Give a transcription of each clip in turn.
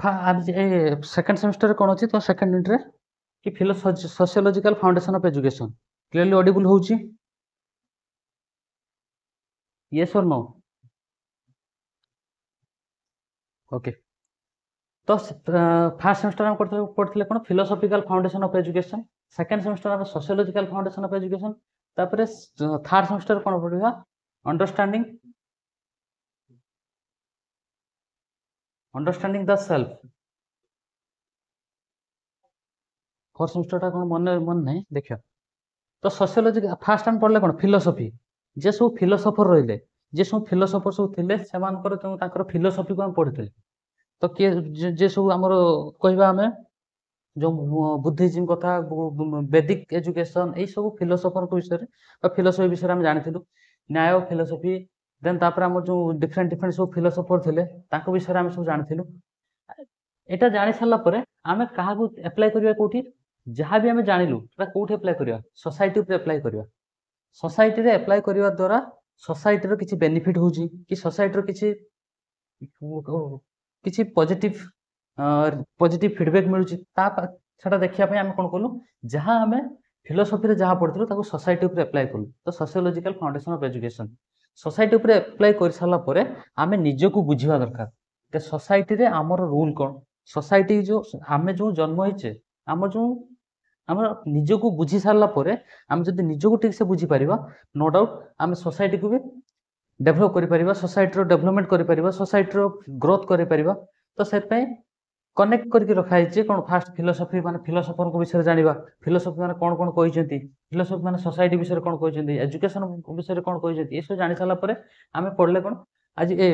आज second semester कौन अच्छी तो सेकंड यूनिट रे कि sociological foundation of education clearly Audible होउची यस और नो ओके तो फर्स्ट सेमेस्टर हम पढ़ते कौन philosophical foundation of education second semester हम सोशियोलॉजिकल फाउंडेशन ऑफ एजुकेशन तापर थर्ड सेमेस्टर कौन पढ़ा understanding understanding the self fourth semester टा कौन मन नहीं देखियो तो सोशियोलॉजी फास्ट हम पढ़ले कौन फिलोसॉफी जे सब फिलोसोफर रहिले जे सब फिलोसोफर सब थिले सेमानकर जो ताकर फिलोसॉफी को हम पढ़िଥିଲେ तो किए जे सब हमर कहबा हमें जो बुद्धिज्म कथा वैदिक एजुकेशन यही सब फिलोसोफर को विषय फिलोसफी विषय हम जानी न्याय फिलोसफी देन तापर हम जो डिफरेंट डिफरेंट सब फिलोसोफर थिले ताको विषय हम सब जानी एटा जानी सारा पर आम क्या एप्लाय करिया कोठी जहाँ भी आम जानिलु कोठी एप्लाय करिया सोसाइटी पे एप्लाय करिया सोसाइटी रे एप्लाय करिया द्वारा सोसाइटी रो किछि बेनिफिट होउची कि सोसाइटी रो किछि पॉजिटिव फीडबैक मिलुची ता सेटा देखिया पय हम कोन कलु जहाँ आम फिलोसफी रे जहाँ पढ़िलु ताको सोसाइटी पे एप्लाय कलु तो sociological foundation of education society पे एप्लाय कर सारा पर आम निजको बुझिबा दरकार कि सोसाइटी रे हमर रूल कोन सोसाइटी जो आम जो जन्म होइचे आम जो आम निजको बुझी सारा पर आम जब निजको ठीक से बुझी पारिबा नो डाउट आम सोसाइटी को भी डेभलप करि परिबा सोसाइटी रो डेभलपमेंट करि परिबा सोसाइटी रो ग्रोथ करि परिबा तो से पे कनेक्ट करके रखा है कौन फास्ट फिलोसफी माने फिलोसोफर को विषय जानिबा फिलोसफी माने कौन कौन कहिसेंती फिलोसफी माने सोसाइटी विषय कौन कहिसेंती एजुकेशन विषय कौन कहिसेंती ये सब जानि साला परे आमे पढ़ले कौन आज ए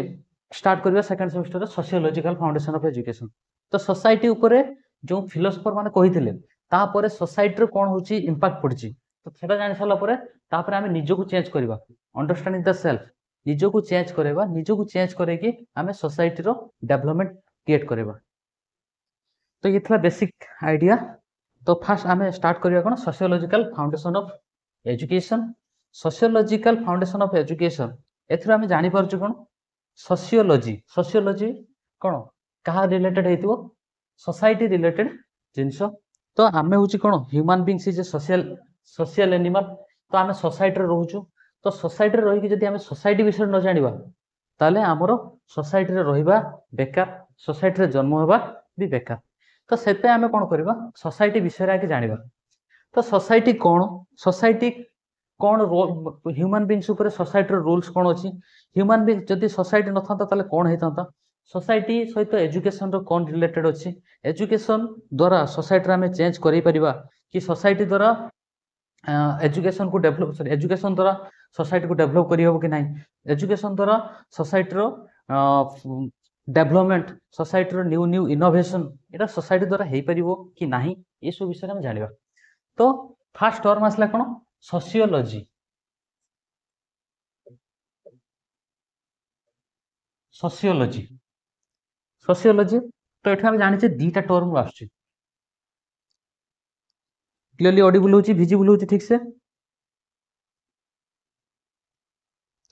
स्टार्ट करबा second semester sociological foundation of education तो सोसाइटी ऊपर जो फिलोसोफर माने कहिथिले ता परे सोसाइटी रो कौन होची इंपैक्ट पड़ची तो सेटा जानि साला परे तापर आमे निजको चेंज करबा अंडरस्टैंडिंग द सेल्फ निजको चेंज करबा निजको चेंज करेकी आमे सोसाइटी रो डेवलपमेंट क्रिएट करबा तो ये था बेसिक आइडिया तो फास्ट आम स्टार्ट करिया कौन sociological foundation of education sociological foundation of education एथरो आम जानि पारछु कौन सोशियोलॉजी सोशियोलॉजी कौन कहा रिलेटेड हेतिबो सोसाइटी रिलेटेड जिंस तो आमे होची कौन human beings is a social animal तो आमे सोसाइटी रे रहउछु तो सोसाइटी रे रही कि जदि आमे सोसाइटी विषय न जानिबा ताले हमरो सोसाइटी रे रहिबा बेकार सोसाइटी रे जन्म होबा भी बेकार तो से आम कौन करवा सोसाइटी विषय आगे जाना तो सोसाइटी कौन रोल ह्यूमन बीइंग्स ऊपर सोसाइटी रूल्स कौन अच्छी ह्यूमन बीइंग जदि सोसाइटी न था ताले कौन होता सोसाइटी सहित एजुकेशन रो कौन रिलेटेड अच्छी एजुकेशन द्वारा सोसाइटी आम चेंज कर कि सोसाइटी द्वारा एजुकेशन को डेभलप एजुकेशन द्वारा सोसाइटी को डेभलप करहब कि ना एजुकेशन द्वारा सोसाइटी रो डेभलपमेंट सोसाइटी रो न्यू न्यू इनोवेशन एटा सोसाइटी द्वारा हो पार कि ना ये सब विषय में जाना तो फास्ट टर्म आसला कौन सोशियोलॉजी सोशियोलॉजी सोशियोलॉजी तो ये जाने दीटा टर्म आस क्लियरली ऑडिबल होची विजिबल होची ठीक से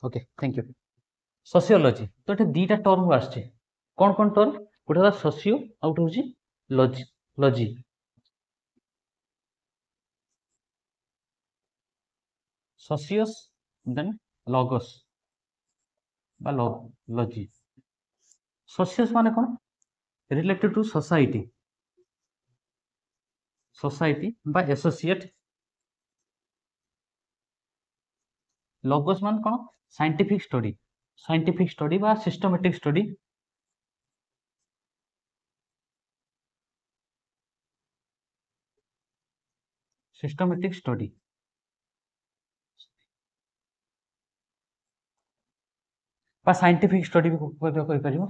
ओके थैंक यू सोशियोलॉजी तो ये दीटा टर्म आस कौन कौन टर्म गोटे सोशियो आ गोटे हूँ लॉजी लॉजी सोशियस देन लॉगस बा लॉजी सोशियस माने कौन रिलेटेड टू सोसाइटी सोसाइटी बा एसोसिएट लॉगस मान कौन साइंटिफिक स्टडी बा सिस्टमैटिक स्टडी सिस्टमैटिक स्टडी बा साइंटिफिक स्टडी भी कहि परिबो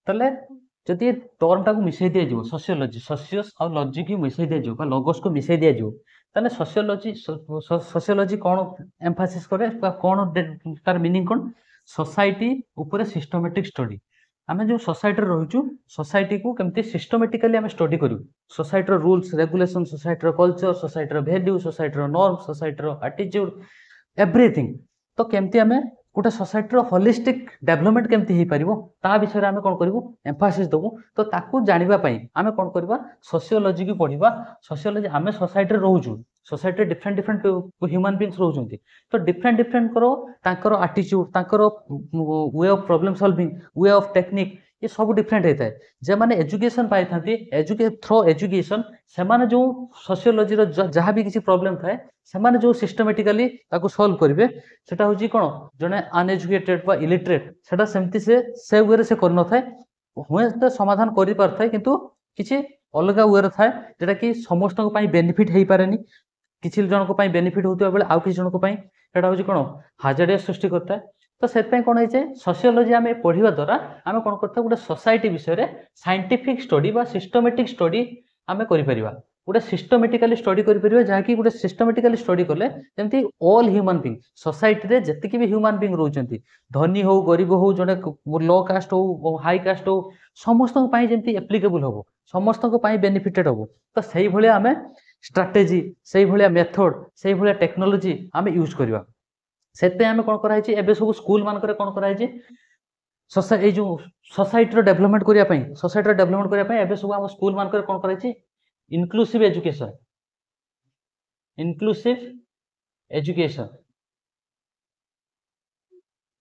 तले जदि टर्म टाको मिसई दिया जिवो सोशियोलॉजी सोशियस और लॉजी की मिसई दिया जिवो बा लॉगस को मिसई दिया जिवो तले सोशियोलॉजी कौन एम्फासिस करे बा कौन तार मीनिंग कौन सोसाइटी ऊपर सिस्टमैटिक स्टडी आम जो सोसाइटी रोचु सोसाइटी को केमती सिस्टमैटिकली आम स्टडी करू society rules regulation society culture society value society norm society attitude everything तो केमती आम गोटे सोसाइटी होलिस्टिक डेभलपमेंट केमती हो पार ता विषय आम कौन करूँ एम्फासिस देवु। तो ताकू जानापी आम कौन करवा सोशियोलोजी की पढ़ा। सोशियोलोजी आम सोसाइटी रोचु society different different human beings रोचते तो डिफरेंट डिफरेंट करो तांकर आटीट्यूड तांकर way of problem solving way of technique ये सब डिफरेंट होता है। जे मैंने एजुकेशन पाई था थ्रो एजुकेशन से जो सोशियोलोजी जहाँ भी किसी प्रॉब्लम थाए से जो सिस्टमेटिकली सॉल्व करेंगे सेटा हूँ कौन जड़े अनएजुकेटेड बा इलिटरेट सेटा सेमती से वे से कर नए हुए तो समाधान कर पार थाए किंतु किसी अलग वे थाए जोटा कि समस्त बेनिफिट हो पारे किसी जनक बेनिफिट होता बेले आउ किसी जनक सेटा हूँ कौन हाजार्डियस सृष्टि करता है। तो से कौन है सोशियोलोजी आम पढ़ा द्वारा आम कौन करता गोटे सोसाइटी विषय साइंटिफिक स्टडी बा सिस्टमेटिक स्टडी आम कर गोटे सिस्टमेटिकली स्टडी कर जहाँकि गोटे सिस्टमेटिकली स्टडी कले जमी ऑल ह्यूमन बींग सोसाइटी रे जति भी ह्यूमन बींग रोचंती धनी हो गरीब हो जड़े लो कास्ट हो हाई कास्ट हो समस्त जमी एप्लिकेबल हम समस्त बेनिफिटेड हम। तो से भाया आम स्ट्राटेजी से भाया मेथड से भाया टेक्नोलोजी आम यूज करवा। से आम कौन कराई एबे सब स्कूल मानक कौन कराई जो सोसाइटी डेभलपमेंट करने सोसाइटी डेभलपमेंट करने एबे सब आम स्कूल मानक कौन कराई inclusive education inclusive education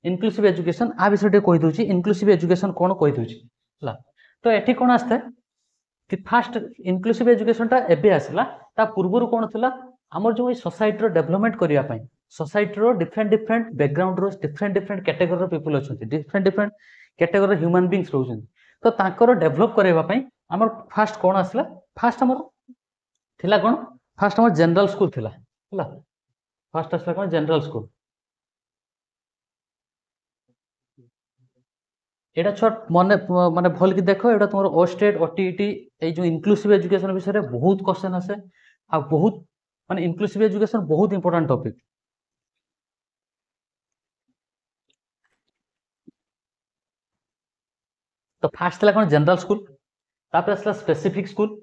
inclusive education आ विषय कही दूसरी इनक्लूसिव एजुकेशन कौन कही दूसरी। तो ये कौन आसता है कि फास्ट इनक्लूसिव एजुकेशन टा एबे आसला ता पूर्व कौन था आमर जो सोसाइटी डेभलपमेंट करने society different different background different different category people अच्छा different different category human beings रोचते तो तांकर डेभलप करने आमर फास्ट कौन आसला फास्ट आमर थिला कौन फास्ट आमर जनरल स्कूल थिला फास्ट आसला कौन जनरल स्कूल एटा छुआ मन माने भल कि देख एटा तुम ओस्टेट ओटीईटी ये जो इनक्लूसिव एजुकेशन विषय में बहुत क्वेश्चन आसे आ बहुत माने इनक्लूसिव एजुकेशन बहुत इंपोर्टेंट टॉपिक। तो फास्ट था कौन जनरल स्कूल तापर आसला स्पेसिफिक स्कूल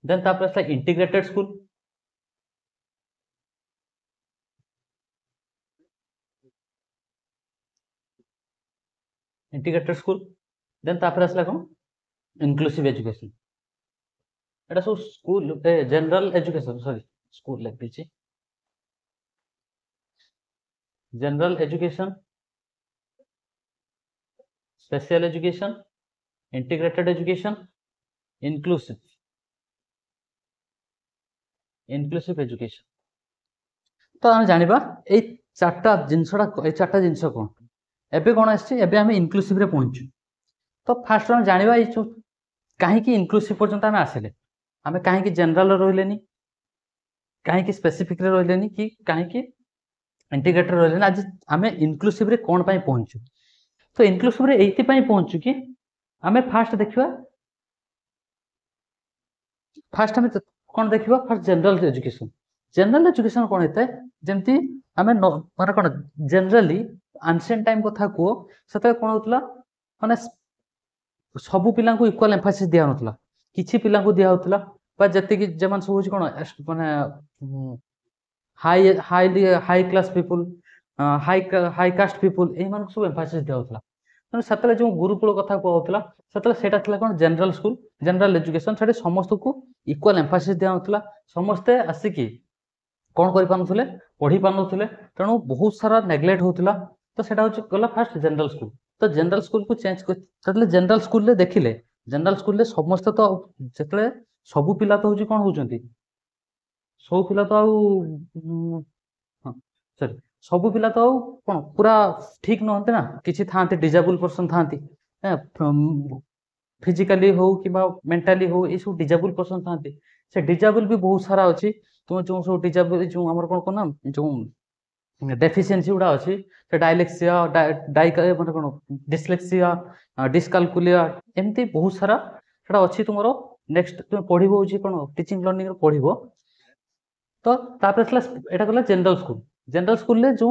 देन तापर आसला इंटीग्रेटेड स्कूल देन तापर आसला कौन इनक्लूसिव एजुकेशन एटा सब school general education sorry school लिख दीजिए general education special education integrated education inclusive education. तो आम जाना ये चार्टा जिनसा चार्टा जिनस कौन एबे कौन आम इनक्लूसिव रे पहुंचु। तो फास्ट आम जाना ये जो कहीं इनक्लूसिव पर्यंत आम आसिले आम कहीं जनरल रही कहीं स्पेसिफिक रही कि कहीं इंटीग्रेटेड रही आज आम इनक्लूसिव रे कौन पाई पहुंचु। तो इनक्लूसिव रे एइति पाई पहुंचु कि आम फास्ट देखा फास्ट आम कौन देखा फास्ट जनरल एजुकेशन कौन होता है जमती आम माने कौन जनरली एंशिएंट टाइम कथा कह से कौन होता माने सबू पिला इक्वाल एम्फासिस दिया होता किसी पिला दिया होता जी जमान सब कौन माने high class people high cast people ये सब एम्फासिस दिया होता से जो गुरुकुल कथा कहला से कौन जनरल स्कूल जनरल एजुकेशन से समस्त को इक्वाल एम्फासिस दिया होता समस्ते आसिकी कौन कर पारे पढ़ी पारे तेणु बहुत सारा नेग्लेक्ट होता। तो सेटा हूँ गला फास्ट जनरल स्कूल। तो जनरल स्कूल को चेंज कर जनरल स्कूल देखिले जनरल स्कूल समस्त तो जो सबू पिला तो हूँ कौन होती सब पिला तो सॉरी सबू पिला तो कौन पूरा ठीक नहते ना किसी था डिजेबल पर्सन था फिजिकाली हो कि मेंटाली हो ये सब डिजेबल पर्सन था से डिजेबल भी बहुत सारा अच्छी तुम जो सब डिजेबल जो आम कौन कौन ना जो डेफिशिएंसी गुड़ा अच्छी से डायलेक्सिया मतलब कौन डिस्लेक्सिया डिस्कालकुलिया एमती बहुत सारा अच्छी तुम नेक्स्ट तुम पढ़ कौन टीचिंग लर्निंग पढ़। तो यहाँ गला जनरल स्कूल जो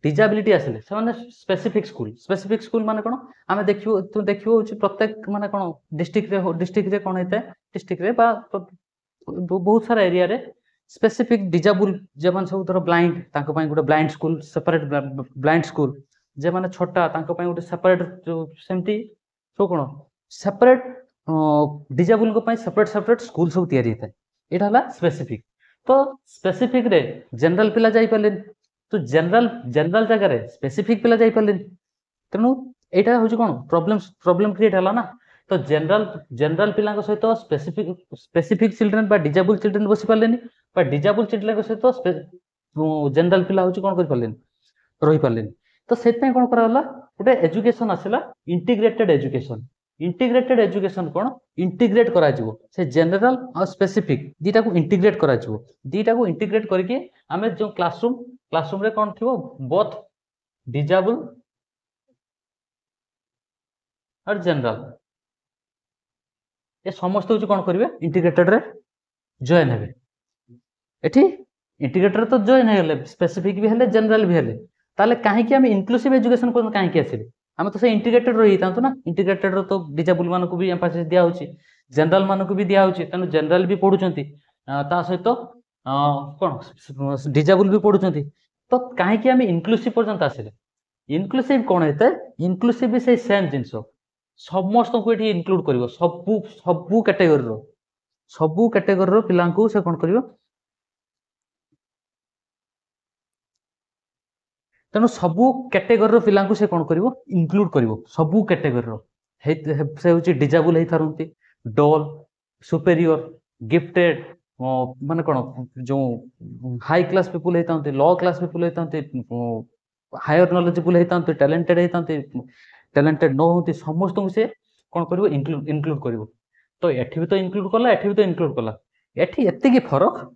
डिजाबिलिटी आसिले से स्पेसिफिक स्कूल माने कौन आम देखियो तुम देखियो प्रत्येक माने कौन डिस्ट्रिक्ट रे कौन होता है डिस्ट्रिक्ट रे बहुत सारा एरिया रे स्पेसिफिक डिजाबुल जेमान सब धर ब्लाइंड तांको पई गोटे blind school separate blind school जे माने छोटा तांको पई गोटे सेपरेट सेमती सब कोन सेपरेट डिजाबुल को पई सेपरेट सेपरेट स्कूल सब तैयारी था एटा हला स्पेसिफिक तो स्पेसिफिक रे जनरल पिला जाई परले तो जनरल जनरल जगह रे स्पेसिफिक पिला जाई परले तेणु एटा होची कोन प्रॉब्लम प्रॉब्लम क्रिएट हला ना तो जनरल जनरल पिला सहित स्पेसिफिक स्पेसिफिक चिल्ड्रेन बा डिजाबुल चिल्ड्रेन बसी पारलेनी बा डिजाबुल चिल्ड्रेन सहित जनरल पिला होची कोन करि पारलेनी रही पारलेनी तो सेत पई कोन करा हला गोटे एजुकेशन आसिला इंटीग्रेटेड एजुकेशन कोन इंटीग्रेट करा जिवो से जनरल और स्पेसिफिक दीटा को इंटीग्रेट करा जिवो दीटा को इंटीग्रेट करके हमें जो क्लासरूम रे कोन थिवो बोथ डिजाबुल और जनरल ये समस्त होची कोन करिवे इंटीग्रेटेड रे जॉइन हेबे एठी इंटीग्रेटेड तो जॉइन हेले स्पेसिफिक भी हेले जनरल भी हेले ताले काहे कि हम इंक्लूसिव एजुकेशन को काहे कि आसिले हम तो से इंटीग्रेटेड रही तांतो ना इंटीग्रेटेड रो तो डिजेबल मान को भी एम्फासिस दिया होची जनरल मान को भी दिया होची तनु जनरल भी पढुचंती ता सहित कोन डिजेबल भी पढुचंती तो काहे कि हम इंक्लूसिव पर्यंत आसिले इंक्लूसिव कोन हेते इंक्लूसिव भी से सेम जिंसो समस्त को एठी इंक्लूड करिवो सबु कैटेगरी रो पिलां को से कोन करिवो तेणु सबू कैटेगरी रो पिलां को से कोन करिवो इंक्लूड करिवो सबू कैटेगरी रो से होची डिजेबल हे थारंती डॉल सुपेरियर गिफ्टेड माने कोन जो हाई क्लास पीपल हेतांते लो क्लास पीपल हेतांते हायर नॉलेजेबल हेतांते टैलेंटेड हेतांते टैलेंटेड न होती समस्त को से कोन करिवो इंक्लूड करिवो तो एठी भी तो इंक्लूड करला एठी भी तो इंक्लूड करला एठी एत्ते की फरक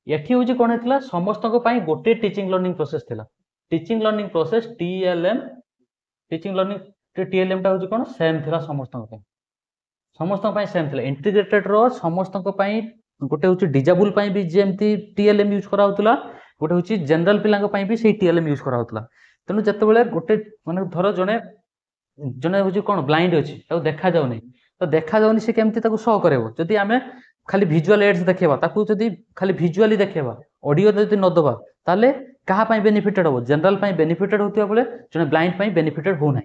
एठी होची कोन हेतला समस्त को पई गोटे टीचिंग लर्निंग प्रोसेस थिला teaching learning process TLM teaching learning TLM टा होची कोन सेम थिला समस्त को पई सेम थिला इंटीग्रेटेड रो समस्त को पई गोटे होची डिजेबल पई भी जेमती टीएलएम यूज करा होतला गोटे होची जनरल पिलांग पई भी सेही टीएलएम यूज करा होतला तनु जत्ते बेले गोटे माने धरो जने जने होची कोन ब्लाइंड अछि ताको देखा जाउ नै तो देखा जाउनी से केमती ताको शो करेबो जदी आमे खाली विजुअल एड्स देखेबा ताको जदी खाली विजुअली देखेबा ऑडियो जदी न दबा ताले कहा पई बेनिफिटेड हो जनरल पई बेनिफिटेड होतिया बोले जने ब्लाइंड पई बेनिफिटेड हो नै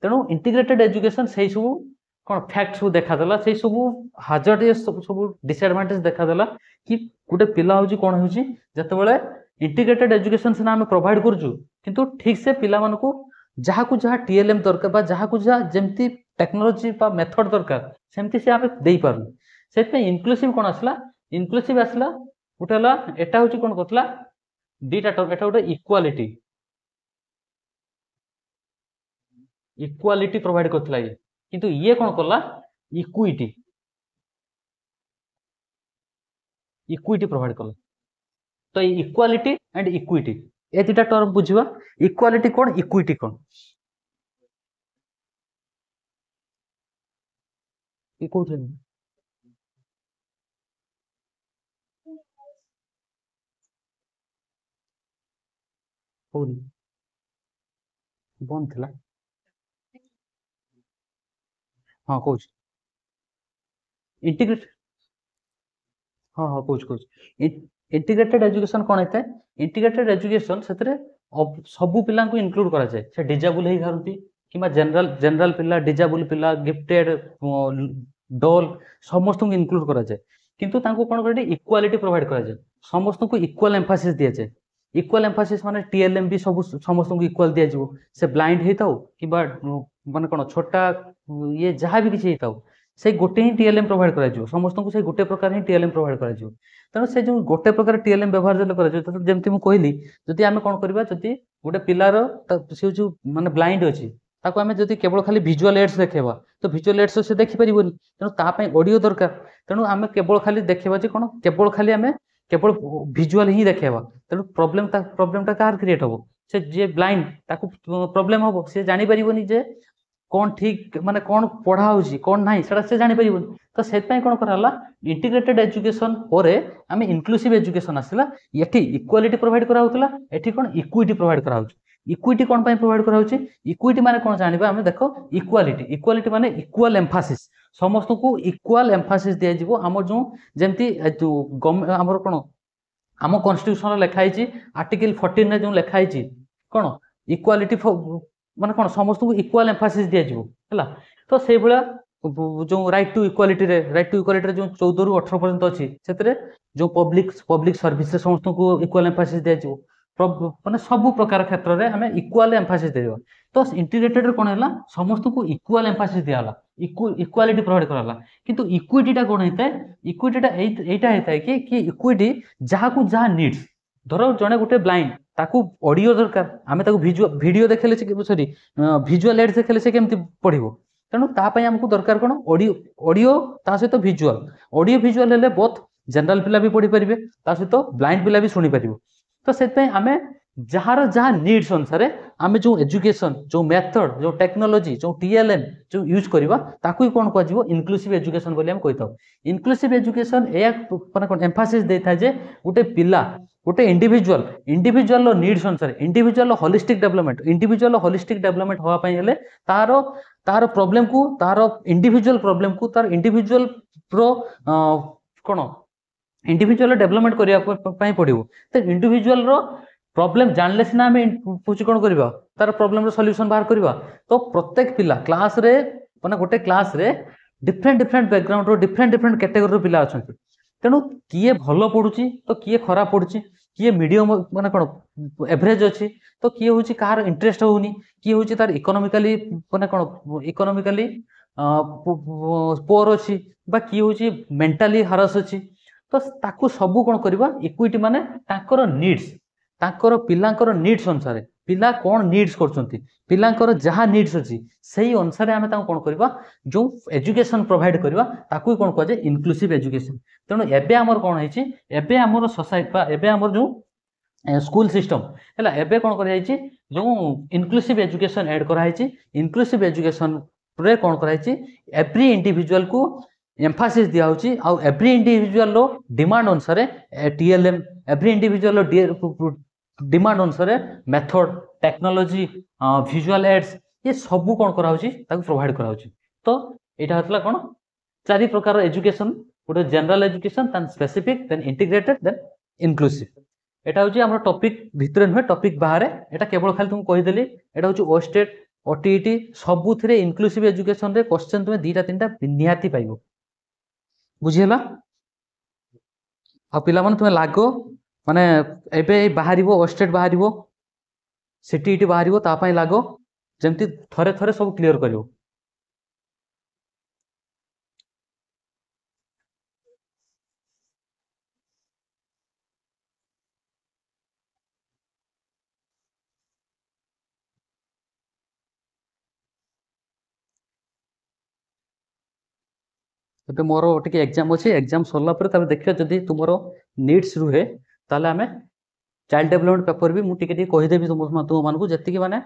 तेनु इंटीग्रेटेड एजुकेशन सेही सब कोन फैक्ट्स को देखा देला सेही सब हाजर्ड सब डिसएडवांटेज देखा देला कि गुटे पिला होची कोन होची जते बेले इंटीग्रेटेड एजुकेशन से हमें प्रोवाइड करजु किंतु ठीक से पिला मन को जहा को जहा टीएलएम दरकार बा जहा को जहा जेमती टेक्नोलॉजी बा मेथड दरकार सेमती से हमें देई पारु सेत पे इंक्लूसिव कोन आसला उठला एटा होची कोन करतला दीटा टर्म एटा उठे इक्वालिटी प्रोवाइड करतला ये किंतु ये कोन करला इक्विटी प्रोवाइड करला तो इक्वालिटी एंड इक्विटी ए दीटा टर्म बुझिबा इक्वालिटी कोन इक्विटी कोन ई कोथले कोन बन थिला हां कोच इंटीग्रेट हाँ हाँ कोच इंटीग्रेटेड एजुकेशन कौन होता है इंटीग्रेटेड एजुकेशन से सबू पिला को इंक्लूड करा जाए से डिजेबल ही घरती कि जनरल पिला डिजेबल पिला गिफ्टेड डॉल समस्त को इंक्लूड करा जाए किंतु तांको कोन करे इक्वालिटी प्रोवाइड करा जाए समस्त को इक्वल एम्फासिस दिया जाए इक्वल एम्फासिस माने टीएलएम भी सब समस्त को इक्वल दिया जिवो से ब्लाइंड हेताओ कि माने कोन छोटा ये जहां भी किछि हेताओ से गोटे ही टीएलएम प्रोवाइड करा जिवो समस्त को से गोटे प्रकार ही टीएलएम प्रोवाइड करा जिवो तेणु से जो गोटे प्रकार टीएलएम व्यवहार जले करा जिवो जेमति मु कहली जदि आमे कोन करबा जदि गोटे पिलार से जो माने ब्लाइंड अछि ताको आमे जदि केवल खाली विजुअल एड्स देखेबा तो विजुअल एड्स से देखि परिबोनी तेणु ता पई ऑडियो दरकार तेणु आमे केवल खाली देखेबा जे कोन केवल खाली आमे केवल विजुअल ही देखेबा तेणु प्रॉब्लम ता कार क्रिएट हो से जे ब्लाइंड ताको प्रॉब्लम हो से जानि परिबोनी जे कौन ठीक माने कौन पढ़ा होची कौन नाही सेटा से जानि परिबोनी तो सेत पई कोन कराला इंटीग्रेटेड एजुकेशन पोरे आमे इंक्लूसिव एजुकेशन आसिला एठी इक्वालिटी प्रोवाइड करा होतला एठी कोन इक्विटी प्रोवाइड करा होची इक्विटी कोन पई प्रोवाइड करा होची इक्विटी माने कोन जानिबा आमे देखो इक्वालिटी माने इक्वल एम्फासिस समस्त को इक्वाल एम्फासिस दिया जिवो हमर जो जेमती हमर कोन आम कन्स्टिट्यूशन लिखाई आर्टिकल 14 रे जो लिखाई कौन इक्वालिटी माने कौन समस्त को इक्वाल एम्फासिस दिया है तो से भाया जो राइट टू इक्वालिटी जो 14 रु 18 पर्यंत अच्छी से जो पब्लिक सर्विस समस्त को इक्वाल एम्फासिस दिया माने सब प्रकार क्षेत्र में आम इक्वाल एम्फासिस दे तो इंटीग्रेटेड कौन है समस्त को इक्वाल एम्फासिस दिया इक्वालिटी प्रोवाइड कराला किंतु इक्विटीटा कौन होता है इक्विटीटा एटा होता है कि इक्विटी जहाँ को जहाँ नीड्स धर जड़े गोटे ब्लाइंड ताकू ऑडियो दरकार आम वीडियो देखेले सॉरी विजुअल एड्स देखेले से केमती पढ़िबो तेणु तापाई आमको दरकार कौन ऑडियो ता सहित विजुअल ऑडियो विजुअल हेले बोथ जनरल पिला भी पढ़ी पारे ता सहित ब्लाइंड पिला भी शुणी पारिबो तो से आम जार जहाँ नीड्स अनुसार आम जो एजुकेशन जो मेथड जो टेक्नोलॉजी जो टीएलएम जो यूज करवा ताकू कौन कह इनक्लूसिव एजुकेशन बोली हम कही था इनक्लूसिव एजुकेशन या माने कौन एम्फासिस देता है जे गोटे पिला गोटे इंडिविजुअल नीड्स अनुसार इंडिविजुअल होलिस्टिक डेवलपमेंट हवा पई हेले तार तार प्रॉब्लम को तार इंडिविजुअल प्रॉब्लम को तार इंडिविजुअल प्रो कौन इंडिविजुअल डेवलपमेंट करने पड़ो तो इंडिविजुअल रो प्रॉब्लम जानले सिना आम पूछी कौन करवा तार प्रॉब्लम सॉल्यूशन बाहर करवा तो प्रत्येक पिला क्लास रे माने गोटे क्लास रे डिफरेंट बैकग्राउंड रो डिफरेंट कैटेगरी रो पिला अच्छा तेणु किए भल पढ़ुची तो किए खराब पढ़ुची किए मीडियम माने कौन एवरेज अच्छी तो किए हूँ कार इंटरेस्ट होनी किए हूँ तार इकोनॉमिकली माने कौन इकोनॉमिकली पोअर अच्छी बा किए हूँ मेंटली हारस अच्छी तो ताकू सबू कौन करवा इक्विटी माने ताकर नीड्स ताकर पिलांकर नीड्स अनुसार पिला कौन नीड्स करछंती पिलांकर जहाँ नीड्स अच्छी से अनुसार आम कौन करवा जो एजुकेशन प्रोवाइड करवा ताकू कौन कह इनक्लूसिव एजुकेशन तेणु एबे आमर कौन है एबे आमर सोसाइटी एबे आमर जो स्कूल सिस्टम है एबे कौन कर जो इनक्लूसिव एजुकेशन ऐड कराई इनक्लूसिव एजुकेशन रे कौन कराई एवरी इंडिविजुअल को एम्फासिस दिया आउ एवरी इंडिविजुअल रो डिमांड अनुसार टीएलएम एवरी इंडिविजुअल डिमांड अनुसार मेथड टेक्नोलॉजी विजुअल एड्स ये सब कौन कराउची ताकू प्रोवाइड कराउची तो एटा हतला कौन चारि प्रकार एजुकेशन गोटे general education then specific then integrated then inclusive एटा होची हमर टॉपिक भितरे नुहे टॉपिक बाहर एटा केवल खाली तुम कहि देली एटा होची ओस्टेट ओटीईटी सबुथिरे इनक्लूसिव एजुकेशन रे क्वेश्चन तुमे दीटा तीनटा निहाती पाइबो बुझिहला आ पिला माने तुमे लागो माने एबे बाहरिबो ओस्टेट बाहरिबो सीटीईटी बाहरिबो ता पई लागो जेमती थरे थरे सब क्लियर करिवो एबे मोर टिके एग्जाम अछि एग्जाम सरला पर तबे देखियो जदी तुमरो नीड्स रुहे ताले हमें चाइल्ड डेवलपमेंट पेपर भी मुझे टिके कहीदेवी तुम मानक जी माने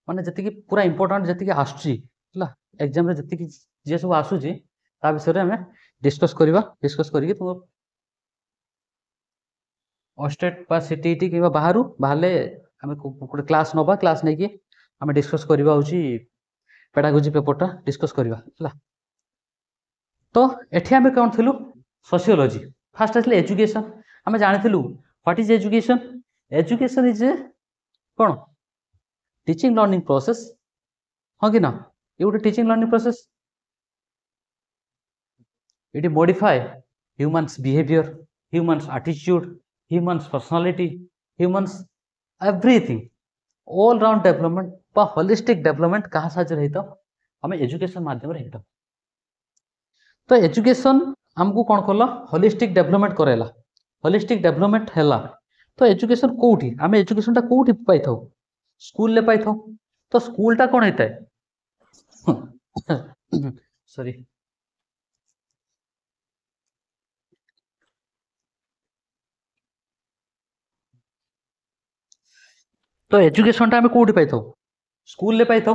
माने जी पूरा इंपोर्टाट जी आसूँ है एग्जाम जी जी सब आसूँ ता विषय में डिस्कस करवा डिस्कस करके तुम स्टेट बा सीटीईटी कि बाहर बाहर आम गोटे क्लास नवा क्लास नहीं कि आम डिस्कस करवा हूँ पेडागोजी पेपरटा डिस्कस करवा है तो एठी आम कौन थी सोशियोलॉजी फास्ट आसले एजुकेशन आम जानी what is education education is a कौन टीचिंग लर्निंग प्रोसेस हाँ कि ना ये गोटे teaching learning process it modify humans behaviour humans attitude humans personality humans everything all round development बा होलिस्टिक डेवलपमेंट क्या साहाଯ୍य होता आम एजुकेशन माध्यम होता तो एजुकेशन आमको कौन कला होलिस्टिक डेवलपमेंट कराला होलिस्टिक डेवलपमेंट है तो एजुकेशन कौटी आम एजुकेशन कौटी पाई था स्कूल पाई था तो स्कूलटा कौन होता है सॉरी तो एजुकेशन आम कौटी पाई था स्कूल पाई था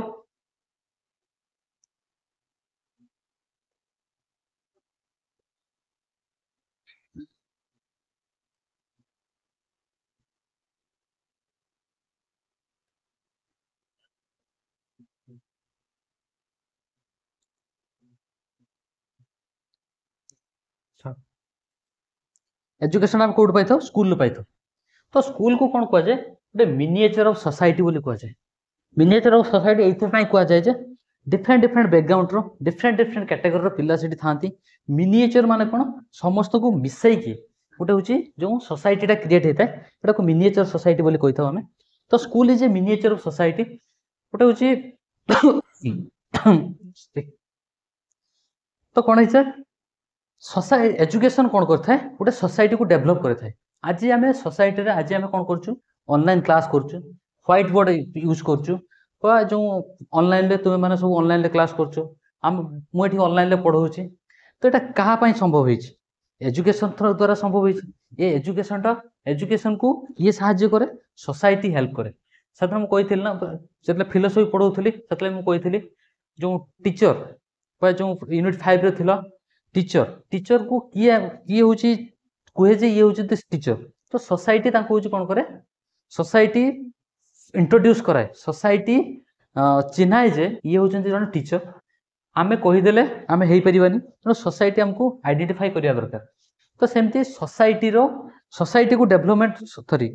एजुकेशन आम कौट पाई स्कूल पाई तो स्कूल को कौन कहुए गोटे मिनिएचर ऑफ सोसाइटी बोली कहुए मिनिएचर ऑफ सोसाइटी ये कहुए जे डिफरेंट डिफरेंट बैकग्राउंड रो डिफरेंट डिफरेंट कैटेगरी रो पिला सेठी थांती मिनिएचर माने कौन समस्त को मिसैकी गोटे हूँ जो सोसाइटीटा क्रिएट होता है गोटा को मिनिएचर सोसाइटी बोली कही आम तो school is a miniature of society गोटे हूँ तो कौन है सोसाइटी एजुकेशन कौन करता है गोटे सोसाइटी को डेभलप करता है आज आम सोसाइटी आज आम कौन कर ऑनलाइन क्लास कर व्हाइट बोर्ड यूज कर जो ऑनलाइन तुम मैंने सब ऑनलाइन क्लास कर मुझे ऑनलाइन पढ़ाऊँगी तो यहाँ क्या संभव हो एजुकेशन द्वारा संभव हो ये एजुकेशन को ये साहाय्य करे सोसाइटी हेल्प करे से मुझे ना जो फिलोसफी पढ़ाऊली से मुझे जो टीचर जो यूनिट 5 रे थिला टीचर टीचर को किए किए हूँ कहे जे ये हूँ टीचर तो सोसाइटी हूँ कौन करे सोसाइटी इंट्रोड्यूस कराए सोसाइटी चिन्हाए जे ये हूँ जन टीचर आमे कहीदेले आमे हो पारानी तेणु सोसाइटी आमको आइडेंटिफाई करिया दरकार तो सेमती सोसाइटी को डेवलपमेंट सॉरी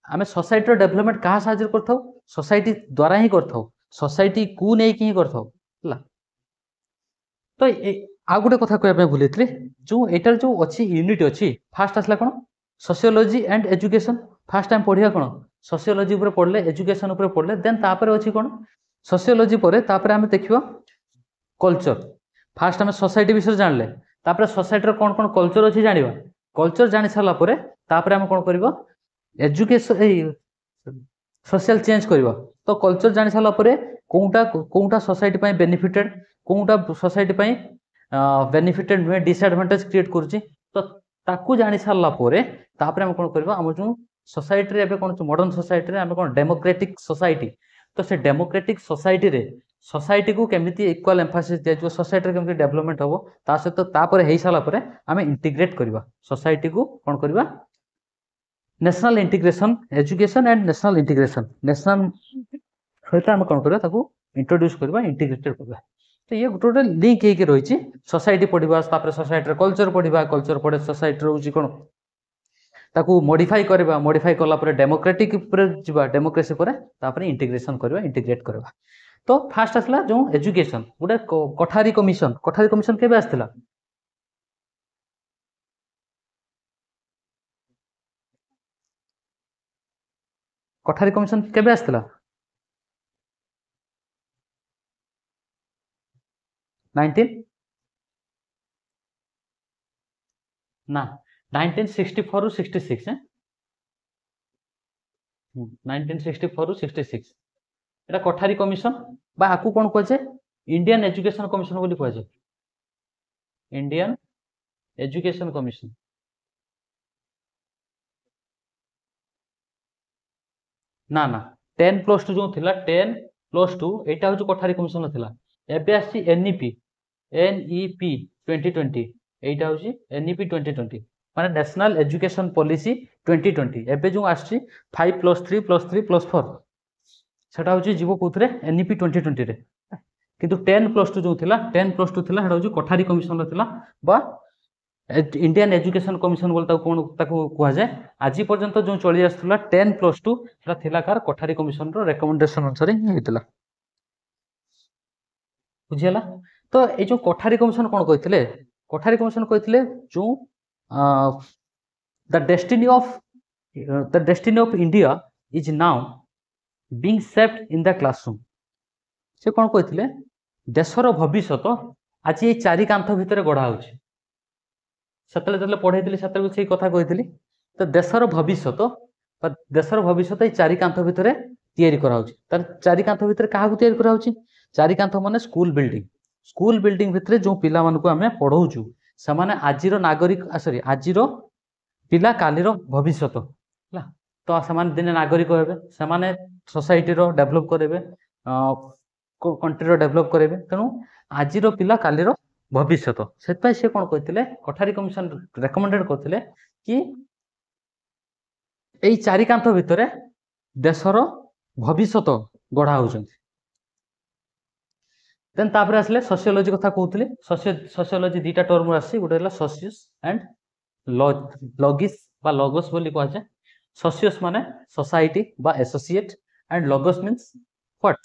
आम सोसाइटी रो डेवलपमेंट क्या साहाय्य करथाउ सोसाइटी द्वारा ही करथाउ सोसाइटी को नहीं कि करथाउ हला तो आ गोटे कथा कहबे भूली जो एटार जो अच्छी यूनिट अच्छी फास्ट आसला कौन sociology and education fast time पढ़िया कौन सोशियोलॉजी ऊपर पढ़ले एजुकेशन ऊपर पढ़ले देन तापर अच्छी कौन सोशियोलॉजी पर तापर आम देखिबा कल्चर फास्ट आम सोसाइटी विषय जानले तापर सोसाइटी कौन कौन कल्चर अच्छी जानिबा कल्चर जानि सारा परे तापर आम कौन करबा एजुकेशन सोशल चेंज करबा तो कल्चर जानि सारा परे कोउटा सोसाइटी पय बेनिफिटेड कोउटा सोसाइटी पय बेनिफिटेड नुहे डिसएडवांटेज क्रिएट करुच्ची तो ताकू जानि सारा परे तापर आम कौन करबा हम जो सोसाइटी रे कौन मॉडर्न सोसाइटी रे आम कौन डेमोक्रेटिक सोसाइटी तो से डेमोक्रेटिक सोसाइटी रे सोसाइटी को केमिति इक्वल एम्फासिस दिया जो सोसाइटी केमिति डेवलपमेंट हो ता सहित तापर हे साला परे आम इंटीग्रेट करबा सोसाइटी को कौन करबा national integration education and national integration national सहित आम कौन करबा ताकू इंट्रोड्यूस करबा इंटीग्रेटेड करबा तो ये गोटे लिंक होकर रही सोसाइटी पढ़ा सोसाइटी कल्चर पढ़ा कल्चर पढ़े सोसाइटी रोचे कौन ताकू मॉडिफाई करबा मॉडिफाई कला पर डेमोक्रेटिक पर डेमोक्रेसी पर इंटीग्रेशन करबा इंटीग्रेट करबा तो फास्ट आसला जो एजुकेशन गोटे कठारी कमिशन केबे आसला कठारी कमिशन केबे आसला 19 ना 1964 रु 66 1964 रु 66 एटा कठारी कमिशन बा आकु कोन कहजे इंडियन एजुकेशन कमिशन बोली कहजे इंडियन एजुकेशन कमिशन ना ना 10+2 जो थिला 10+2 एटा हो कठारी कमिशन थिला एबे आसी एनईपी 2020 एटा हो एनईपी 2020 माने नेशनल एजुकेशन पॉलिसी 2020 एबे जो आसी 5+3+3+4 सेटा हो जीव कोथरे एनईपी 2020 रे किंतु 10+2 जो थिला 10+2 थिला हेडा हो कठारी कमिशन थिला बा इंडियन एजुकेशन कमिशन बोल कोन ताको कुआ जाय आज पर्यंत जो चली आसला 10+2 सेटा थिला कार कठारी कमिशन रो रिकमेंडेशन अनुसार ही हेतला बुझियला तो ये जो कठारी कमिशन कौन कहते कठारी कमिशन कहते जो the destiny of India is now being shaped in the classroom से कौन कहते देशर भविष्य आज ये चारि कांथ भितर गढ़ा हो पढ़ाई से कथा कही तो देशर भविष्य ये चारि कांथ भितर तैयारी करा चारि कांथ भितर क्या तैयारी करा चारि कांथ माने स्कूल बिल्डिंग भितर जो पिला मानकु आमे पढ़ाऊचु से माने आजिर नागरिक सॉरी आजिर पिला कालीर भविष्य तो से दिने नागरिक हेबे से माने सोसाइटी रो डेवलप करेबे कंट्री रो डेवलप करेबे तेणु आजिर पिला कालीर भविष्य से से कौन कहते कठारी कमिशन रेकमेंडेड करते कि यही चारि कांथ भितर देशर भविष्य गढ़ा होउछन्ति देन तापर आसले सोशियोलॉजी कथा कहूतले सोशियोलॉजी दीटा टर्म आसी गोटे हला सोशियस एंड लॉगिस बा लॉगस बोली कह जाए सोशियस माने सोसाइटी बा एसोसिएट एंड लॉगस मींस व्हाट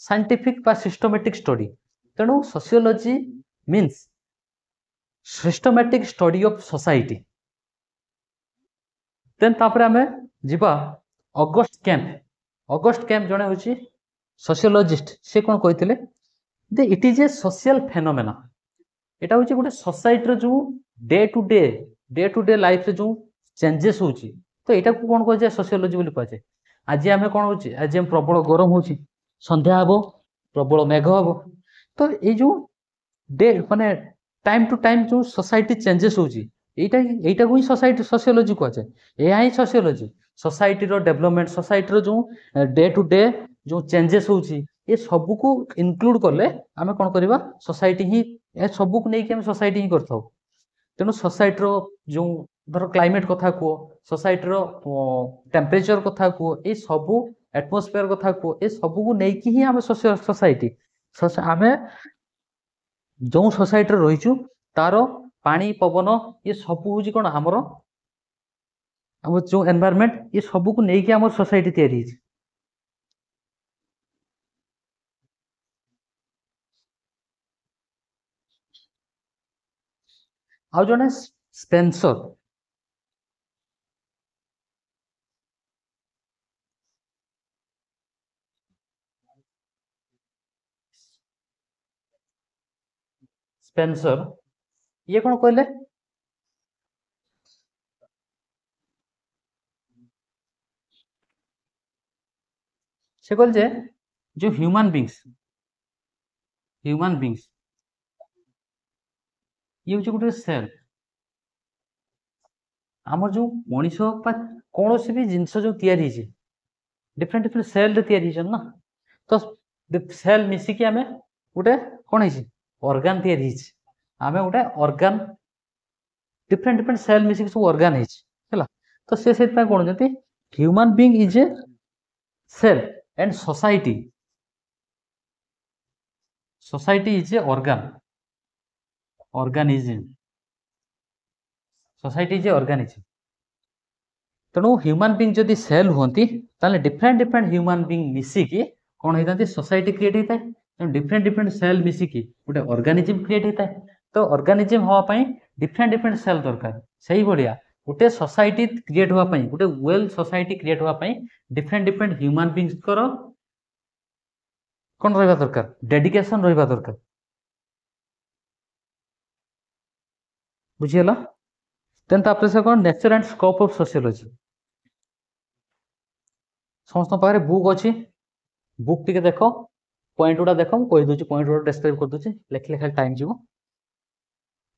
साइंटिफिक बा सिस्टमैटिक स्टडी तेणु sociology means systematic study of society then तापर आमे जिबा ऑगस्ट कैंप जने होची सोशियोलॉजिस्ट से कोन कहितले that it is a social phenomena एटा होची गोटे सोसाइटी रो जो डे टू डे लाइफ रे जो चेंजेस होची तो एटा को कोन कह जाय सोशियोलॉजी बोली कह जाय आज आमे कोन होची आज हम प्रबल गरम होची संध्या हबो प्रबल मेघ हबो तो ए जो डे माने टाइम टू टाइम जो सोसाइटी चेंजेस होची एटा को ही सोसाइटी सोशियोलॉजी कह जाय एहा ही सोशियोलॉजी सोसाइटी रो डेवलपमेंट सोसाइटी रो जो डे टू डे जो चेंजेस होची ये सब को इनक्लूड करले आमे कोन करबा सोसाइटी ही ए सब को नै कि हम सोसाइटी ही करथौ तेनु सोसाइटी रो जो धर क्लाइमेट कथा को सोसाइटी रो टेम्परेचर कथा को ए सब एटमॉस्फेयर कथा को ए सब को नै कि ही हम सोसाइटी आमे जो सोसाइटी रो रहिचु तारो पानी पवन ये सब होची कोन हमरो हम जो एनवायरनमेंट ये सब को नै कि हमर सोसाइटी तयारी हिच आ जने स्पेंसर ये कौन कहले से कहल जे जो ह्यूमन बीइंग्स ये होची गोटे सेल आमर जो मनीष कौन सी भी जिनस जो तैयारी डिफरेंट डिफरेंट सेल रे तैयारी ना तो सेल मिसिकी आमे गोटे कौन है ऑर्गन तैयारी आमे गोटे ऑर्गन डिफरेंट डिफरेंट सेल मिसिकी सब ऑर्गन है तो से सेत पे कौन जति human being is a cell and society is a organism society is a organism तेणु ह्यूमन बीइंग जदि सेल होती ताले डिफरेंट डिफरेंट ह्यूमन बीइंग मिसिकी कौन होता सोसाइटी क्रिएट होता है डिफरेंट डिफरेंट सेल मिसिकी गोटे ऑर्गेनिज्म क्रिएट होता है तो ऑर्गेनिज्म होवाई डिफरेंट डिफरेंट सेल दरकार सही बढ़िया गोटे सोसाइटी क्रिएट होवाई गोटे वेल सोसाइटी क्रिएट होवाई डिफरेंट डिफरेंट ह्यूमन बीइंग्स करो कौन रहा दरकार डेडिकेशन रहा दरकार बुझीगला देन तापर से कौन nature and scope of sociology समस्त पाखे बुक अच्छी बुक टी देख पॉइंट गुड़ा देख मुझे कहीदे पॉइंट गुड़ा डिस्क्राइब कर दूसरी लेखिले खाली टाइम जीव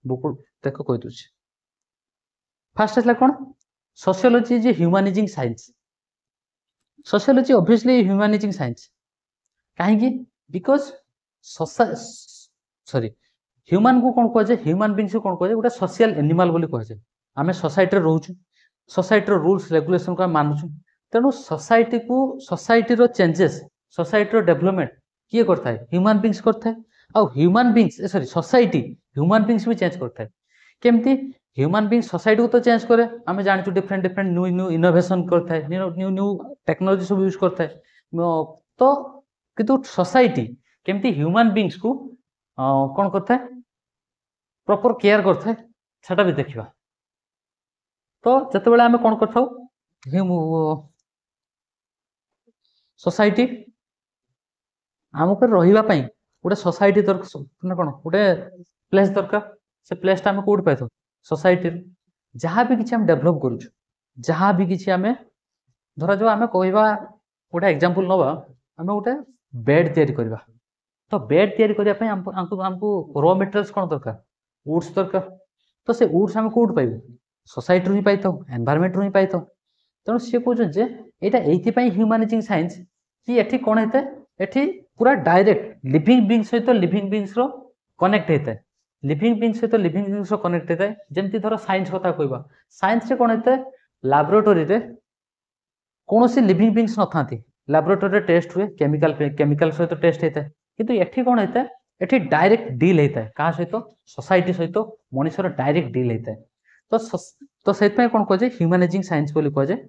बुक देख कहीदे फास्ट आसला कौन sociology is humanising science sociology obviously humanising science कहीं बिकॉज सॉरी ह्यूमन को कौन कह ह्यूमन बीइंग्स को कौन कह गोटे सोशल एनिमल बोली कह आम सोसाइटी रोचु सोसाइटी रूल्स रेगुलेशन को मानुचु तेणु सोसाइटी को सोसाइटी रो चेंजेस सोसाइटी रो डेवलपमेंट किए करता है ह्यूमन बीइंग्स करता है आ human beings sorry society human beings भी चेंज करता है केमती ह्यूमन बीइंग सोसाइटी को तो चेंज करे आम जानू different different new new innovation करता है न्यू न्यू टेक्नोलॉजी सब यूज करता है तो किंतु सोसाइटी केमती ह्यूमन बीइंग्स को कौन करता है प्रॉपर केयर करता है सेटा भी देखा तो जिते बड़े आम कौन कर सोसाइटी आमको रही गोटे सोसाइटी दरकार कौन गोटे प्लेस दरकार से प्लेसटा आम कौट पाई सोसाइटी जहाँ भी किसी डेभलप करूँ जहाँ भी किसी आम धर जो आम कह गोटे एग्जांपल नवा आम गोटे बेड तैयारी करवा तो बेड तैयारी करने आमको रॉ मटेरियल्स कौन दरकार वुड्स दरकार तो से वुड्स आम कौट पाइबू सोसाइटी ही पाई एनवायरनमेंट ही पाई तेणु सी कहते ये ह्यूमनाइजिंग साइंस कि ये कौन होता है ये पूरा डायरेक्ट लिविंग बीइंग सहित लिविंग बीइंग्स रो कनेक्ट होता है लिविंग बीइंग सहित लिविंग बीइंग्स रो कनेक्ट होता है जमती धर साइंस कथा कहवा साइंस रे कौन होता है लैबोरेटरी रे कौन सी लिविंग बीइंग्स न था लैबोरेटरी टेस्ट हुए केमिकल सहित टेस्ट होता है किंतु एठी कोन होता है एठी डायरेक्ट डील होता है का सहित सोसाइटी सहित मनुष्यर डायरेक्ट डील होता है तो तो से कोन कह जाए ह्यूमनाइजिंग साइंस बोली कह जाए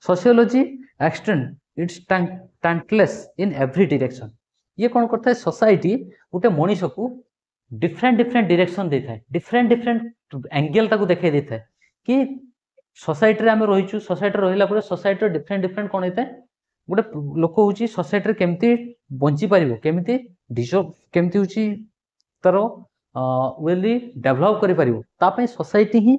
sociology extend its tentacles in every direction ये कौन करता है सोसाइटी गोटे मनीष को डिफरेंट डिफरेंट डायरेक्शन देता है डिफरेंट डिफरेंट एंगल ताको देखाई देता है कि सोसाइटी आम रहीचु सोसाइटी रहा सोसाइटी डिफरेंट डिफरेंट कौन होता है गोटे लोक हूँ सोसाइटी केमती बंची पार केमती डिजर्व केमती हूँ तार वेली डेभलप कर सोसाइटी ही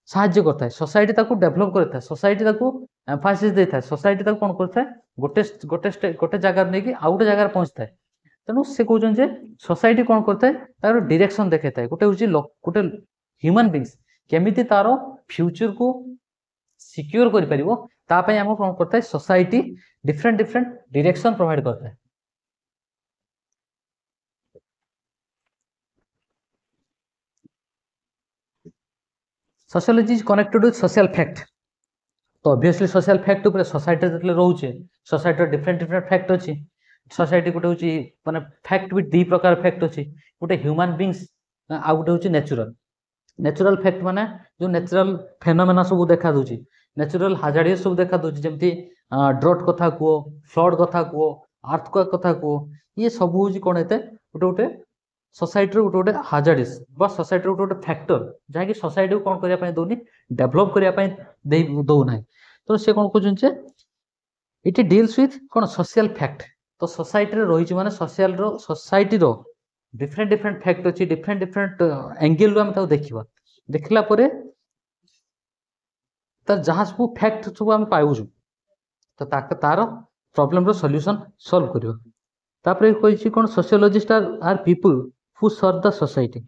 साहाଯ୍य करता है सोसाइटी ताको डेभलप करता है सोसाइटी ताको एम्फासिस देता है सोसाइटी ताको कौन करता है गोटे गोटे गोटे जगार नहीं कि आउ गोटे जगार पहुंचता है तेणु से कहते जे सोसाइटी कौन करता है तार डायरेक्शन देखता है गोटे हूँ गोटे ह्यूमन बीइंग्स केमिति तार फ्यूचर को सिक्योर कर पारिबो तापई आम कौन करता है society different different direction provide करता है sociology is connected with social fact तो ऑब्वियसली सोशल फैक्ट ऊपर सोसाइटी जतले रोचे सोसाइटी डिफरेंट डिफरेंट फैक्ट अच्छी सोसाइटी गोटे हूँ माने फैक्ट भी दी प्रकार फैक्ट अच्छी गोटे ह्यूमन बीइंग्स आउ गोटे हूँ नेचुरल नेचुरल फैक्ट माने जो नेचुरल फेनोमेना सब देखा दूची नेचुरल हाजार्डियस सब देखा दूची जमती ड्रॉट कथा कुओ फ्लड कथा कुओ अर्थक्वेक कथा कुओ ये सब हूँ कौन होता है गोटे गोटे सोसाइटी गोटे गोटे हाजार्डियस बा सोसाइटी गोटे गोटे फैक्टर जहाँकि सोसाइटी को कौन करने दौनी डेभलप करने दौना तो सी कौन कहते इट डील्स विथ कौन सोशल फैक्ट तो सोसाइटी रही माने social society different different fact अच्छी डिफरेंट डिफरेंट एंगल रू आम देखा देखला तार जहाँ सब फैक्ट सब आम पाऊँ तो तार प्रॉब्लम रो सॉल्यूशन सॉल्व करियो तापर कहि कोन sociologist are people who serve the society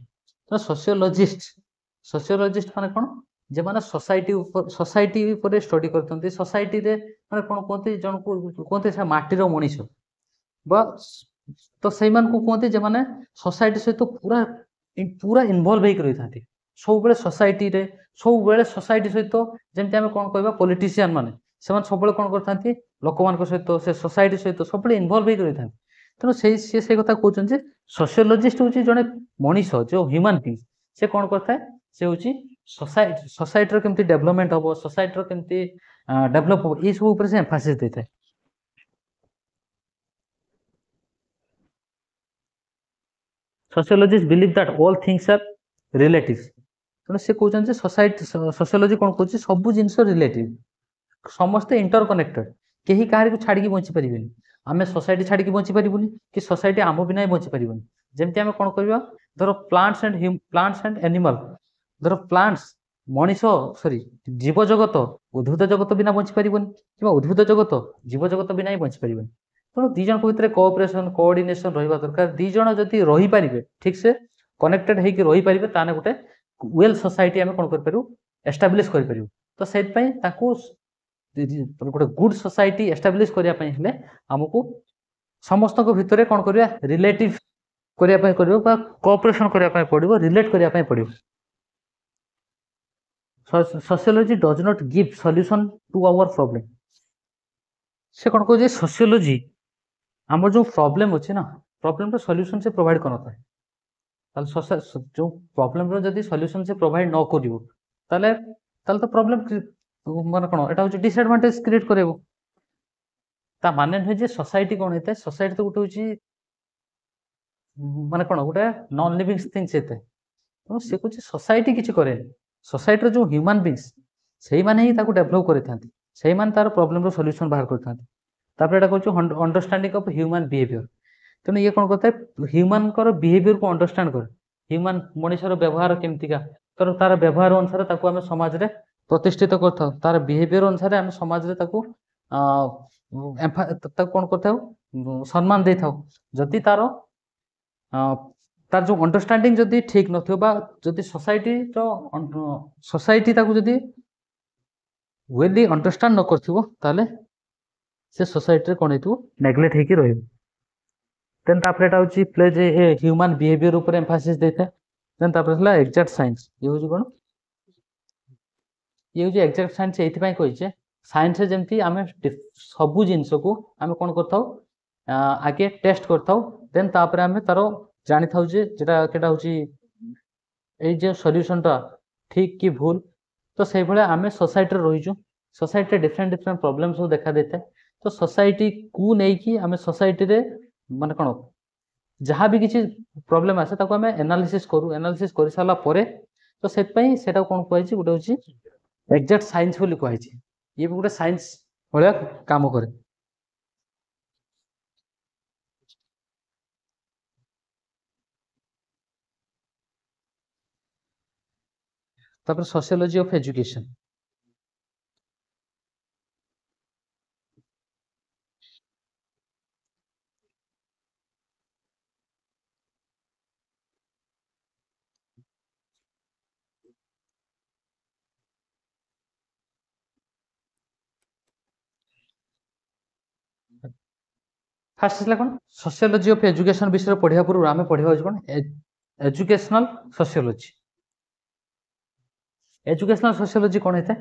तो सोशियोलॉजिस्ट माने कोन जे माने सोसाइटी ऊपर स्टडी करथंती सोसाइटी रे माने कोन कोंती जन को कोंती से माटीर मनीष बा तो सही मान को कोंती जे माने सोसाइटी से तो पूरा पूरा इन्वॉल्व होई रही थाती सब बेले सोसाइटी रे सब बेले सोसाइटी सहित जेमति आमे कोन कहबा पॉलिटिशियन माने सेमान सब बेले कोन करथांती लोक मान सहित से सोसाइटी सहित सब बेले इन्वॉल्व होई रही थांती तेणु से कथा कहते सोशियोलॉजिस्ट हूँ जड़े मनीष जो ह्यूमन बीइंग से कौन करता है से हूँ सोसाइटी केमती डेवलपमेंट हम सोसाइटी केमती डेवलप हम ये सब से एम्फासिस देता है sociologist believe that all things are relative तेणु से कहते सोसाइटी सोशियोलॉजी कौन कहते सब जिनस रिलेटिव समस्ते इंटरकनेक्टेड कहीं कहार को छाड़ी बंची पारे आम सोसाइटी छाड़ी बंची पारूनी कि सोसाइटी आम बिना बंची पारूनी जमती आम कौन करवा धर प्लांट्स एंड एनिमल धर प्लांट्स मनीष सॉरी जीव जगत उद्भिद जगत बिना बंची पारूनी कि उद्भिद जगत जीव जगत बिना ही बंची पारूनी तेणु दी जन भितर कोऑपरेशन कोऑर्डिनेशन रहा दरकार दी जन जदि रही पारे ठीक से कनेक्टेड होकर रही पारे ताने गोटे वेल सोसाइटी आम कौन कर एस्टाब्लिश कर तो से गोटे गुड सोसाइटी एस्टाब्लिश करने आमको समस्त भितर कौन करवा रिलेटिव करने कोऑपरेशन करने पड़ो रिलेट करने पड़ो sociology does not give solution to our problem से कौन कह सोशियोलॉजी आम जो प्रॉब्लम अच्छे ना प्रॉब्लम रो सॉल्यूशन से प्रोवाइड करता है जो प्रॉब्लम रो जदि सॉल्यूशन से प्रोवाइड न करिवो ताले तो प्रॉब्लम मान कौन एटा हूँ डिसएडवांटेज क्रिएट करेबो ता माने नुहे सोसाइटी कौन होता है सोसाइटी तो गोटे हूँ माने कौन गोटे नॉन लिविंग थिंग्स होता है तो से कुछ सोसाइटी किसी करे सोसाइटी जो ह्यूमन बीइंग्स से माने ही ताको डेवलप करथांती से माने तार प्रॉब्लम रो सॉल्यूशन बाहर करथांती तापर एटा कहूँ अंडरस्टैंडिंग ऑफ ह्यूमन बिहेवियर तेणु ये कौन करता है ह्यूमन को बिहेवियर को अंडरस्टैंड कर ह्यूमन मनुष्यर व्यवहार केमतिका तो तार व्यवहार अनुसार ताको आम समाज रे प्रतिष्ठित करथाउ तार बिहेवियर अनुसार आम समाज रे ताको कौन करथाउ सम्मान दे थाउ जदि तार तार जो अंडरस्टैंडिंग जदि ठीक नथियो बा जदि सोसाइटी ताको जदि वेली अंडरस्टैंड न करथिबो ताले से सोसाइटी रे कोन हेतु नेग्लेक्ट हेकी रहिबो देन तापर एटा होची प्लेज ए ह्यूमन बिहेवियर ऊपर एम्फासिस देता है देन तापर हला एग्जैक्ट साइंस ये होची कोन ये होची एग्जैक्ट साइंस एथि पय कहिचे साइंस जमती आम सबू जिनस को आम कौन करथाउ आगे टेस्ट करथाउ देन तापर आमे तारो जानि थाउ जे जेटा केटा होची एई जे सॉल्यूशन टा ठीक कि भूल तो से भले आमे सोसाइटी रे रहिजु सोसाइटी डिफरेंट डिफरेंट प्रॉब्लम सब देखा देते तो सोसाइटी को नै कि आमे सोसाइटी रे माने कोन जहाँ भी किसी प्रॉब्लम आसे ताको आमे एनालिसिस करि साला परे तो सेत पई सेटा कोन कहै छी गुटे होची एग्जैक्ट साइंस बोली कहै छी ये भी गुटे साइंस भले काम करे तापर sociology of education fast इसला cone sociology of education विषय पढ़िया पूर्व आमे पढ़िया होची कोन एजुकेशनल सोशियोलॉजी एजुकेशनल सोशियोलॉजी कोन हेते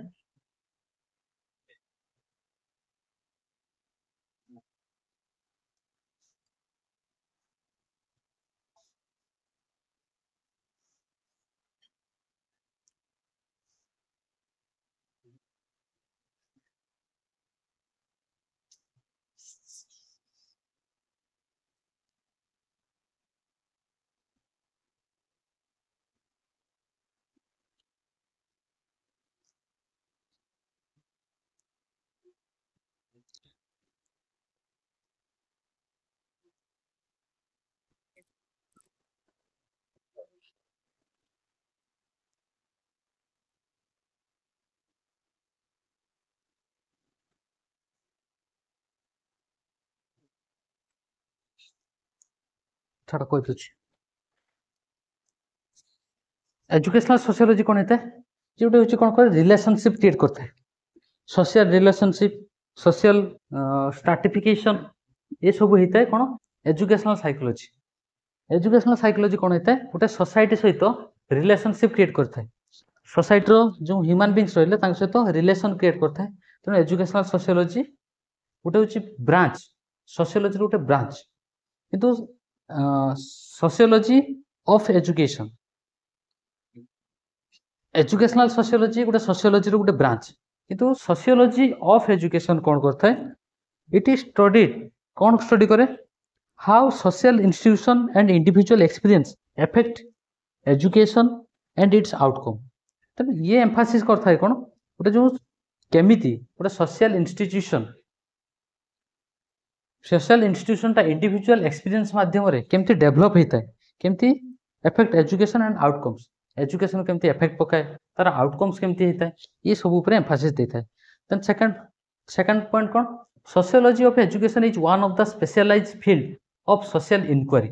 छाड़ कोइ पूछ एजुकेशनल सोशियोलॉजी कोन हेते जेउटे होची कोन करे रिलेशनशिप क्रिएट करता है सोशल रिलेशनशिप सोशल स्ट्रैटिफिकेशन ये सब होता है कौन एजुकेशनल साइकोलॉजी कौन होता है गोटे सोसाइटी सहित रिलेशनशिप क्रिएट करता है सोसाइटी रो जो ह्यूमन बीइंग्स रहिले तांक सहित रिलेशन क्रिएट करता है तेणु एजुकेशनल सोशियोलॉजी गोटे होची ब्रांच सोशियोलॉजी गोटे ब्रांच किंतु sociology of education educational sociology गोटे सोशियोलॉजी रो गोटे ब्रांच किंतु सोशियोलॉजी ऑफ एजुकेशन कौन करता है इट इज स्टडीड कौन स्टडी करे how social institution and individual experience effect education and it's outcome तो ये एम्फासिस करता है कौन गोटे जो केमिति गोटे सोशल इंस्टीट्यूशन टा इंडिविजुअल एक्सपीरियंस माध्यम रे केमती डेवलप होता है केमती effect education and outcomes education केमती एफेक्ट पकाए तार आउटकम्स केमती होता है ये सब ऊपर एम्फासिस देता है देन सेकंड पॉइंट कौन sociology of education is one of the specialised field of social inquiry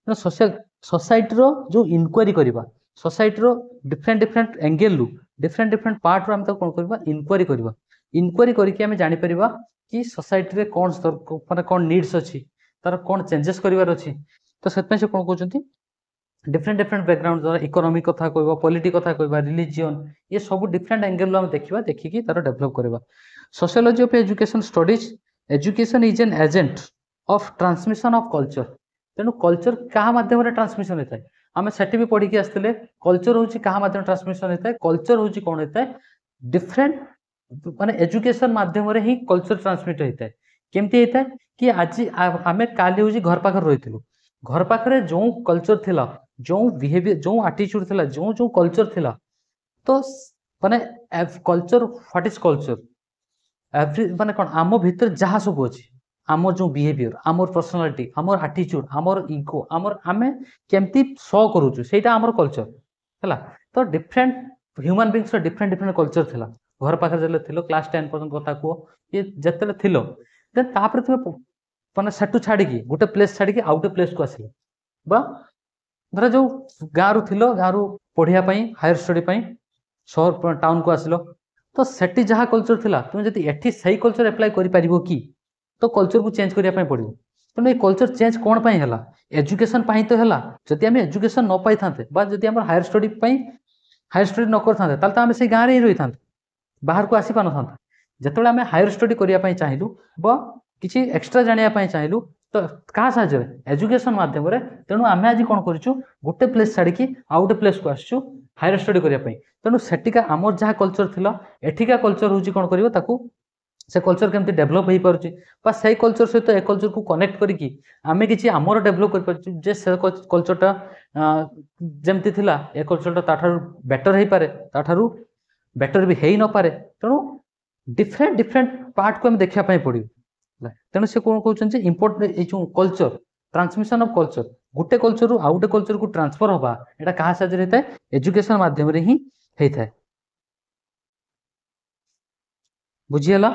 society रो जो इंक्वारी करबा सोसाइटी रो डिफरेंट डिफरेंट एंगल रु डिफरेंट पार्ट रो हम कोन करबा इंक्वारी करके हम जानि परिबा कि सोसाइटी रे कोन माने कोन नीड्स अछि तार कोन चेंजेस करिवार अछि तो सेत पे से कोन कहउचंती डिफरेंट बैकग्राउंड द्वारा इकोनॉमी कथा कहबा पॉलिटी कथा कहबा रिलीजन ये सब डिफरेंट एंगल रो हम देखिबा देखिकी तार डेवलप करबा sociology of education studies education is an agent of transmission of culture तेणु कल्चर क्या माध्यम ट्रांसमिशन होता है आम से भी पढ़ी के आसते कल्चर हूँ क्या माध्यम ट्रांसमिशन होता है कल्चर हूँ कौन होता है डिफरेंट माने एजुकेशन माध्यम ही कल्चर ट्रांसमिट होता है केमती होता है कि आज आम काली हूँ घर पाखे रही घर पाखे जो कल्चर थिला जो बिहेवियर जो आटीट्यूड थिला जो जो कल्चर थिला तो माने culture what is culture every माने कौन आम भीतर जहाँ सब अच्छी आमर जो बिहेवियर आमर पर्सनालिटी आमर आटीट्यूड आमर इगो आमर आमे केमती शो करूछु सेटा आमर कल्चर हैला तो डिफरेंट ह्यूमन बीइंग्स रो डिफरेंट कल्चर थिला घर पाखे जले थिलो क्लास 10 पर्यंत कथा को ये जतले थिलो देन तापर तुमे माने सेटू छाडी की गोटे प्लेस छाडी की आउट प्लेस को आसिलो बा धरा जो गारू थिलो गारू पढ़िया पई हायर स्टडी पई शहर टाउन को आसिलो तो सेटी जहाँ कल्चर थिला तुमे जति एठी सही कल्चर अप्लाई करि परिबो की तो कल्चर को चेंज करिया पड़ो तेणु ये कल्चर चेंज कौन पाई है एजुकेशन पाई तो है जदि आम एजुकेशन न पाई था जदि आम हायर स्टडी हायर स्टडी न कर था आम से गाँव ही रही था बाहर को आसी पान था जिते आम हायर स्टडी करने चाहिए किसी एक्सट्रा जानापी चाहिए तो क्या साहाଯ୍य एजुकेशन माध्यम तेणु आम आज कौन करूँ गोटे प्लेस छाड़ी आउ गोटे प्लेस को आसु हायर स्टडी करने तेणु सेटिका आमर जहाँ कल्चर थिला एठिका कल्चर हूँ कौन कर से कल्चर केमती डेभलप हो पारुଛି बा से कल्चर सहित ए कल्चर को कनेक्ट करिकी आमे किछि आमर डेभलप कर पारुछु जे से कल्चरटा जेमती थिला ए कल्चरटा ताठारु बेटर हे पारे ताठारु बेटर भी हेई न पारे तेणु डिफरेंट डिफरेंट पार्ट को हम देखा पड़ो तेणु से कौन कहते इम्पोर्टेंट जो कल्चर ट्रांसमिशन ऑफ कल्चर गोटे कल्चर रु आउ गोटे कल्चर को ट्रांसफर हवा एटा कहा साहाय्य होता है एजुकेशन माध्यम रे ही होता है बुझीगला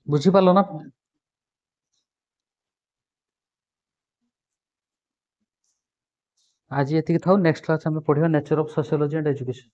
बुझीपाल ना आज ये थाउ नेक्स्ट क्लास में पढ़िया nature of sociology and education.